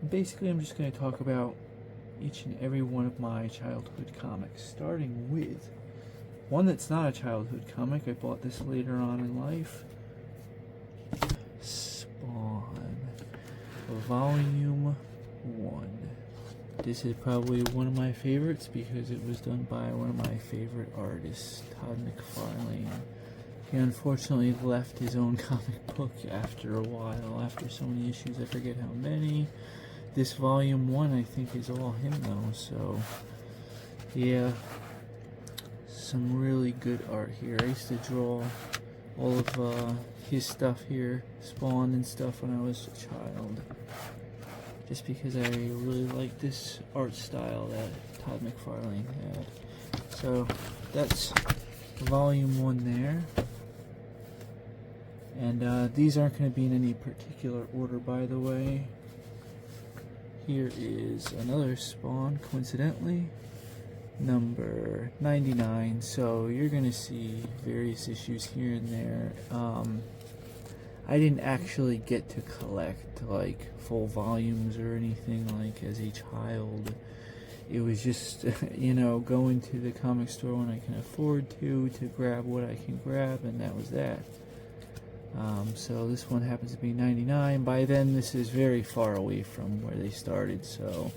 Basically, I'm just going to talk about each and every one of my childhood comics, starting with one that's not a childhood comic. I bought this later on in life. Spawn, Volume 1. This is probably one of my favorites because it was done by one of my favorite artists, Todd McFarlane. He unfortunately left his own comic book after a while, after so many issues, I forget how many. This Volume 1 I think is all him though, so yeah, some really good art here. I used to draw all of his stuff here, Spawn and stuff, when I was a child, just because I really liked this art style that Todd McFarlane had. So that's Volume 1 there. And these aren't going to be in any particular order, by the way. Here is another Spawn, coincidentally, number 99. So you're going to see various issues here and there. I didn't actually get to collect like full volumes or anything like as a child. It was just, you know, going to the comic store when I can afford to grab what I can grab, and that was that. So this one happens to be 99. By then this is very far away from where they started, so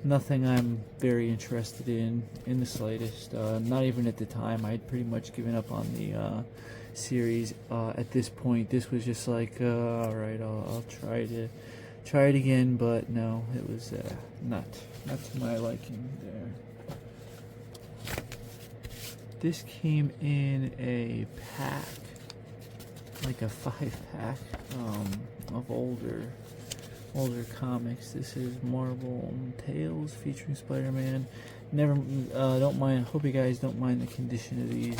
nothing I'm very interested in the slightest. Not even at the time. I'd pretty much given up on the series at this point. This was just like, alright, I'll try it again, but no, it was not to my liking there. This came in a pack, like a 5-pack of older comics. This is Marvel Tales featuring Spider-Man. Never don't mind. Hope you guys don't mind the condition of these.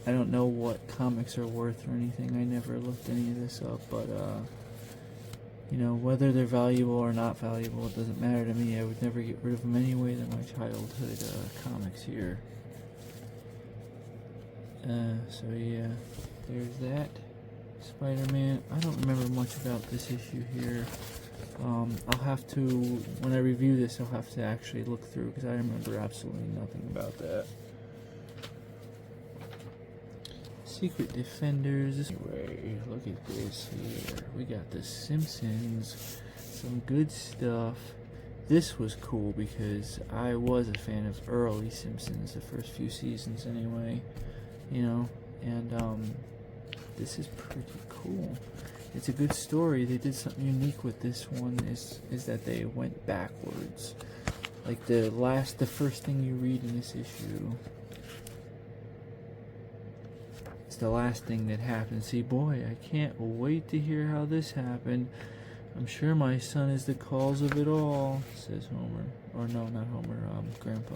I don't know what comics are worth or anything. I never looked any of this up, but you know, whether they're valuable or not valuable, it doesn't matter to me. I would never get rid of them anyway. They're my childhood comics here. So yeah, there's that. Spider-Man. I don't remember much about this issue here. I'll have to, when I review this, I'll have to actually look through because I remember absolutely nothing about that. Secret Defenders. Anyway, look at this here. We got the Simpsons. Some good stuff. This was cool because I was a fan of early Simpsons, the first few seasons anyway. You know, and this is pretty cool. It's a good story. They did something unique with this one is that they went backwards. Like the first thing you read in this issue, it's the last thing that happened. See, boy, I can't wait to hear how this happened. I'm sure my son is the cause of it all, says Homer. Or no, not Homer, Grandpa.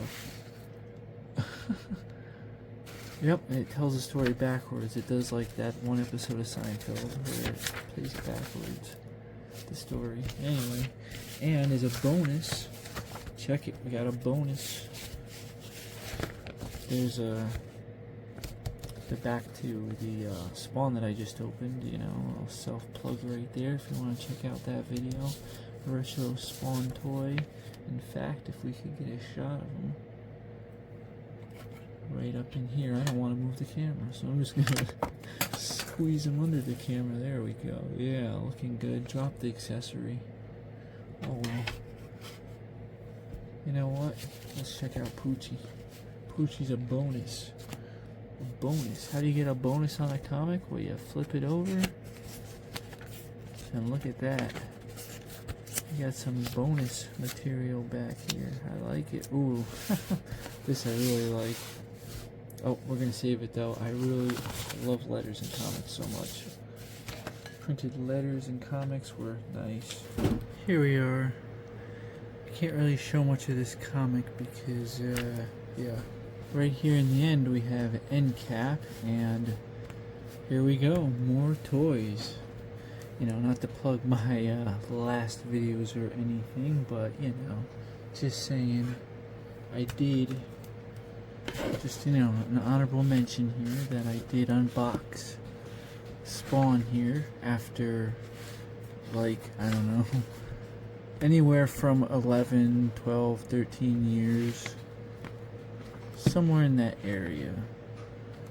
Yep, and it tells the story backwards. It does like that one episode of Seinfeld where it plays backwards, the story. Anyway, and as a bonus, check it, we got a bonus. There's the back to the Spawn that I just opened, you know, a little self-plug right there if you want to check out that video. Retro Spawn toy. In fact, if we could get a shot of him right up in here. I don't want to move the camera, so I'm just gonna squeeze him under the camera. There we go. Yeah, looking good. Drop the accessory. Oh well. You know what? Let's check out Poochie. Poochie's a bonus. A bonus. How do you get a bonus on a comic? Well, you flip it over. And look at that. You got some bonus material back here. I like it. Ooh. This I really like. Oh, we're going to save it though. I really love letters in comics so much. Printed letters in comics were nice. Here we are. I can't really show much of this comic because, yeah. Right here in the end we have end cap, and here we go. More toys. You know, not to plug my last videos or anything, but, you know, just saying, I did... Just, you know, an honorable mention here that I did unbox Spawn here after, like, I don't know, anywhere from 11, 12, 13 years, somewhere in that area.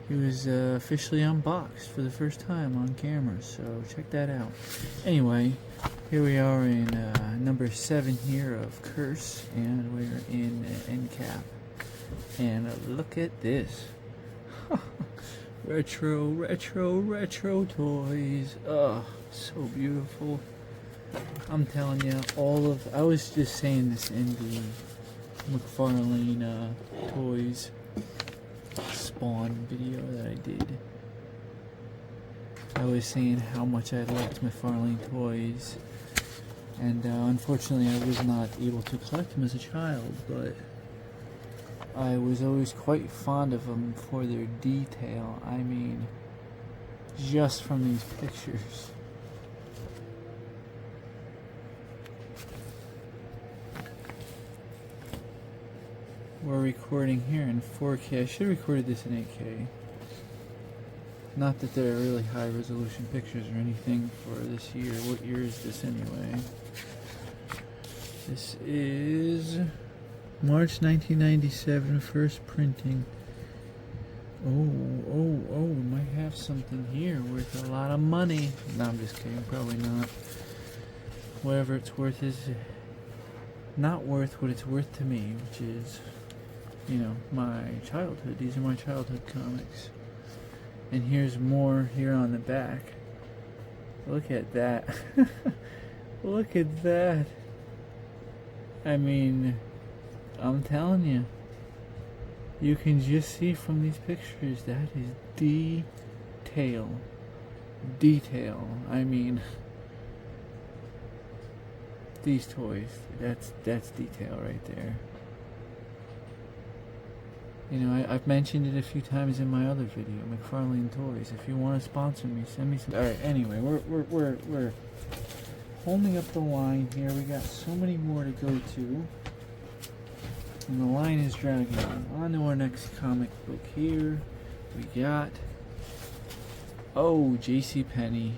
He was officially unboxed for the first time on camera, so check that out. Anyway, here we are in number 7 here of Curse, and we're in end cap. And look at this. retro toys. Oh, so beautiful. I'm telling you, I was just saying this in the McFarlane Toys Spawn video that I did. I was saying how much I liked McFarlane Toys, and unfortunately I was not able to collect them as a child, but I was always quite fond of them for their detail. I mean, just from these pictures. We're recording here in 4K. I should have recorded this in 8K. Not that they're really high resolution pictures or anything for this year. What year is this anyway? This is March 1997, first printing. Oh, we might have something here worth a lot of money. No, I'm just kidding, probably not. Whatever it's worth is not worth what it's worth to me, which is, you know, my childhood. These are my childhood comics. And here's more here on the back. Look at that. Look at that. I mean, I'm telling you, you can just see from these pictures that is detail. I mean, these toys, that's detail right there. You know, I've mentioned it a few times in my other video, McFarlane Toys. If you want to sponsor me, send me some. All right. Anyway, we're holding up the line here. We got so many more to go to, and the line is dragging on to our next comic book. Here we got JCPenney.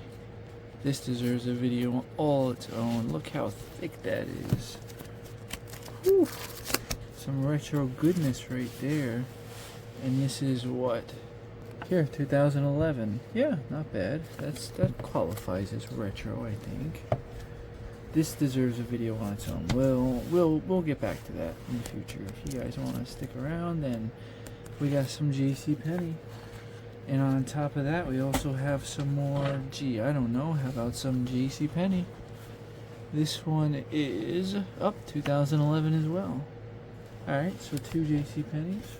This deserves a video all its own. Look how thick that is. Whew. Some retro goodness right there. And this is what? Here, 2011. Yeah, not bad. That qualifies as retro, I think. This deserves a video on its own. We'll get back to that in the future. If you guys want to stick around, then we got some JCPenney. And on top of that, we also have some more, I don't know, how about some JCPenney? This one is up 2011 as well. Alright, so 2 JCPenney's.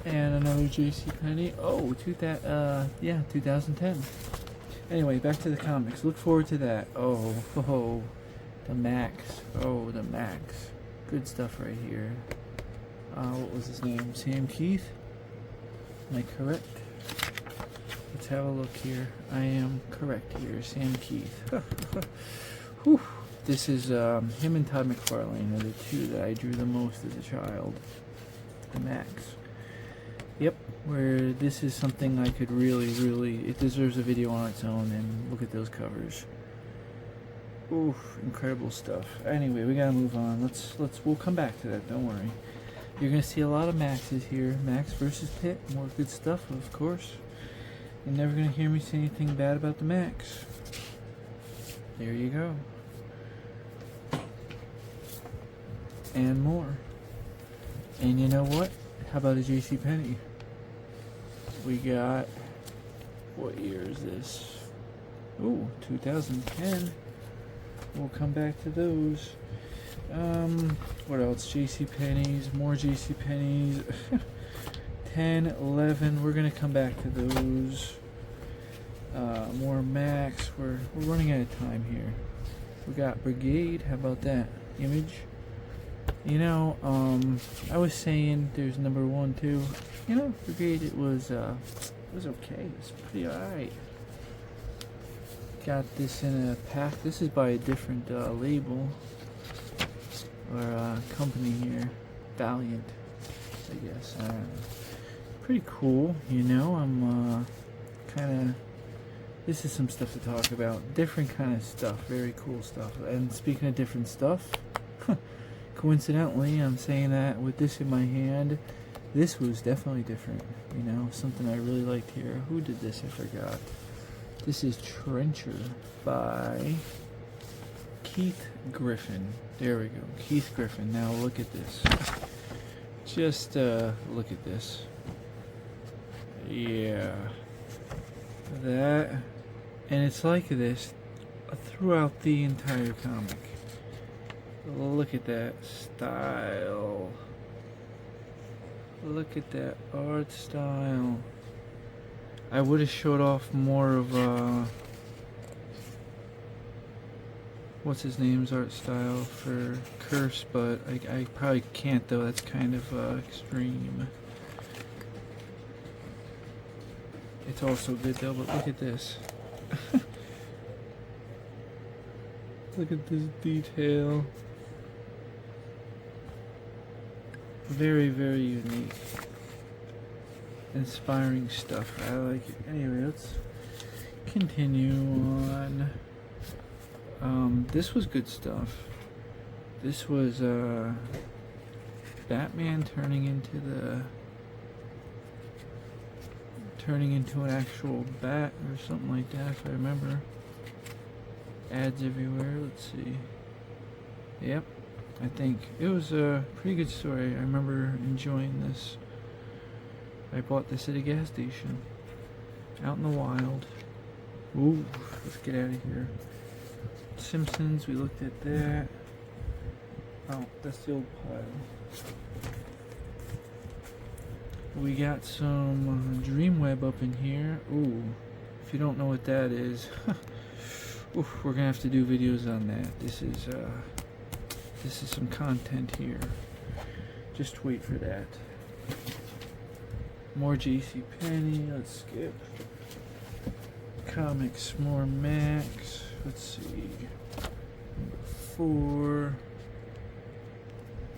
And another JCPenney. 2010. Anyway, back to the comics. Look forward to that. The Max. The Max. Good stuff right here. What was his name? Sam Keith? Am I correct? Let's have a look here. I am correct here. Sam Keith. Whew. This is him and Todd McFarlane are the two that I drew the most as a child. The Max. Yep, where this is something I could really, it deserves a video on its own, and look at those covers. Oof, incredible stuff. Anyway, we gotta move on. We'll come back to that, don't worry. You're gonna see a lot of Maxes here. Max versus Pitt, more good stuff, of course. You're never gonna hear me say anything bad about the Max. There you go. And more. And you know what? How about a JCPenney? We got, what year is this? Ooh, 2010. We'll come back to those. What else? JCPenney's, more JCPenney's. 10, 11. We're gonna come back to those. More Max. We're running out of time here. We got Brigade. How about that? Image. You know, I was saying there's number 1, 2. You know, Brigade, it was okay. It's pretty alright. Got this in a pack. This is by a different label or company here, Valiant, I guess. Pretty cool. You know, I'm kind of this is some stuff to talk about. Different kind of stuff, very cool stuff. And speaking of different stuff, coincidentally, I'm saying that with this in my hand, this was definitely different. You know, something I really liked here. Who did this? I forgot. This is Trencher by Keith Griffin. There we go, Keith Griffin. Now look at this. Just look at this. Yeah, that, and it's like this throughout the entire comic. Look at that style. Look at that art style. I would have showed off more of what's his name's art style for Curse, but I probably can't though. That's kind of extreme. It's also good though, but look at this. Look at this detail. Very, very unique. Inspiring stuff. I like it. Anyway, let's continue on. This was good stuff. This was Batman turning into an actual bat or something like that, if I remember. Ads everywhere. Let's see. Yep, I think it was a pretty good story. I remember enjoying this. I bought this at a gas station out in the wild. Ooh, let's get out of here. Simpsons, we looked at that. Oh, that's the old pile. We got some Dreamweb up in here. Ooh, if you don't know what that is, oof, we're gonna have to do videos on that. This is some content here. Just wait for that. More JCPenney. Let's skip. Comics, more Max. Let's see. Number 4.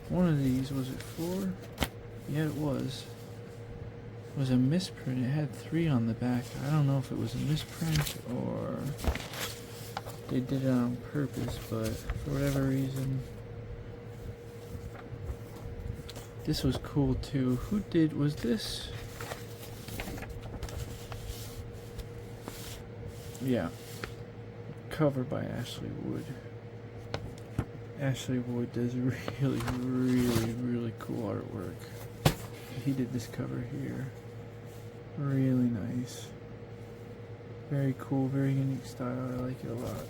One of these, was it 4? Yeah, it was. It was a misprint. It had 3 on the back. I don't know if it was a misprint or they did it on purpose, but for whatever reason, this was cool too. Was this? Yeah. Cover by Ashley Wood. Ashley Wood does really, really, really cool artwork. He did this cover here. Really nice. Very cool, very unique style. I like it a lot.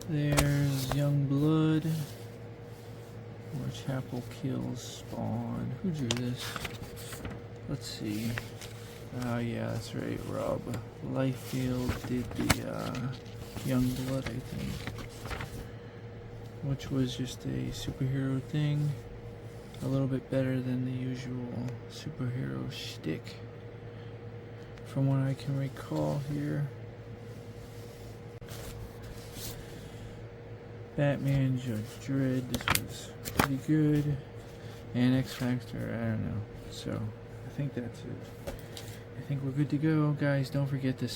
There's Young Blood. Or Chapel Kills Spawn. Who drew this? Let's see. Oh yeah, that's right. Rob Liefeld did the Young Blood, I think, which was just a superhero thing. A little bit better than the usual superhero shtick, from what I can recall here. Batman, Judge Dredd, this was pretty good. And X Factor, I don't know. So, I think that's it. I think we're good to go. Guys, don't forget to